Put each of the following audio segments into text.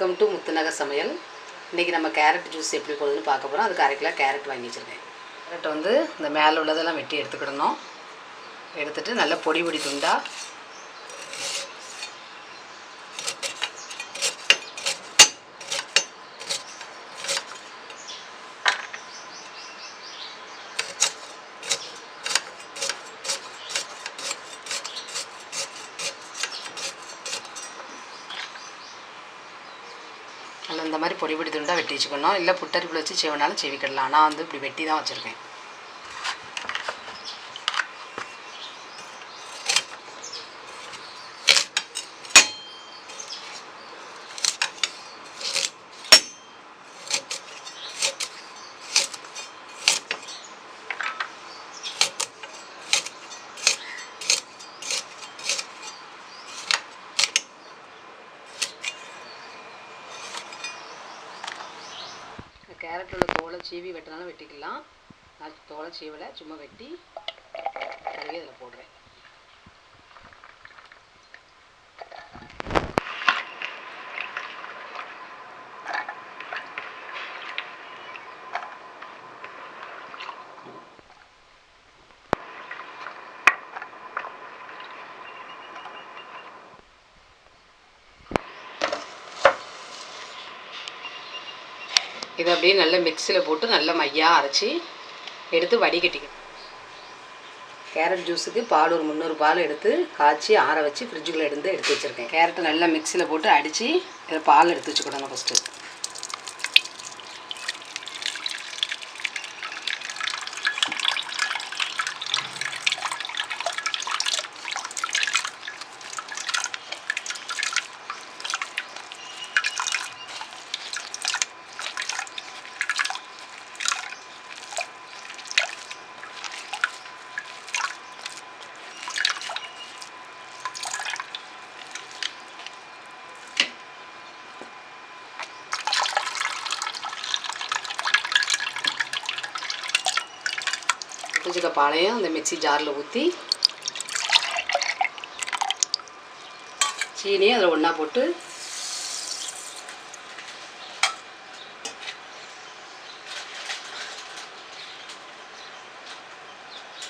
Welcome to Muthunagar சமையல். இன்றைக்கி நம்ம கேரட் ஜூஸ் எப்படி போடுறதுன்னு பார்க்க போகிறோம். அதுக்கு 1/2 கிலோ கேரட் வாங்கி வச்சுருக்கேன். கேரட் வந்து இந்த மேலே உள்ளதெல்லாம் வெட்டி எடுத்துக்கிடணும். எடுத்துகிட்டு நல்லா பொடி பொடி துண்டா நல்லா இந்த மாதிரி பொடி பொடி துண்டாக வெட்டி வச்சுக்கணும். இல்லை புட்டரிப்பில் வச்சு செய்வனாலும் செவிக்கிடலாம். நான் வந்து இப்படி வெட்டி தான் வச்சுருக்கேன். கேரட் உள்ள தோலை சீவி வெட்டினாலும் வெட்டிக்கலாம். நான் தோலை சீவலை, சும்மா வெட்டி கழுவி அதில் போடுறேன். இதை அப்படியே நல்லா மிக்சியில் போட்டு நல்லா மையாக அரைச்சி எடுத்து வடிகட்டிக்கணும். கேரட் ஜூஸுக்கு பால் ஒரு 300 பால் எடுத்து காய்ச்சி ஆற வச்சு ஃப்ரிட்ஜுக்குள்ளே எடுத்து வச்சுருக்கேன். கேரட்டை நல்லா மிக்சியில் போட்டு அடித்து இதில் பால் எடுத்து வச்சுக்கிடணும் ஃபஸ்ட்டு. வச்சுக்க பாலையும் இந்த மிக்சி ஜாரில் ஊற்றி சீனியும் அதில் ஒன்றா போட்டு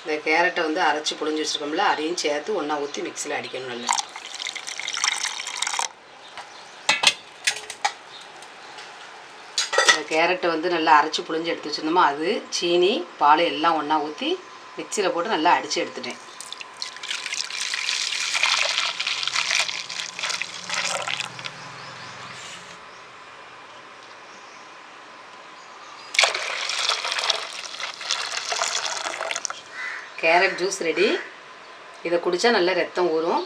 இந்த கேரட்டை வந்து அரைச்சி புழிஞ்சு வச்சுருக்கோம்ல, அதையும் சேர்த்து ஒன்றா ஊற்றி மிக்சியில் அடிக்கணும். நல்லா கேரட்டை வந்து நல்லா அரைச்சி புழிஞ்சு எடுத்து வச்சுருந்தோமோ அது சீனி பால் எல்லாம் ஒன்றா ஊற்றி மிக்சியில் போட்டு நல்லா அடித்து எடுத்துட்டேன். Carrot juice ready. இதை குடித்தா நல்லா ரத்தம் ஊறும்.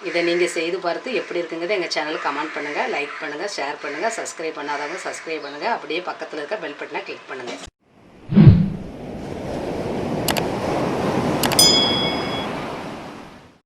இதை நீங்கள் செய்து பார்த்து எப்படி இருக்குங்கிறத எங்கள் சேனலுக்கு கமெண்ட் பண்ணுங்கள், லைக் பண்ணுங்கள், ஷேர் பண்ணுங்கள். சப்ஸ்கிரைப் பண்ணாதவங்க சப்ஸ்கிரைப் பண்ணுங்கள். அப்படியே பக்கத்தில் இருக்க பெல் பட்டனை கிளிக் பண்ணுங்கள்.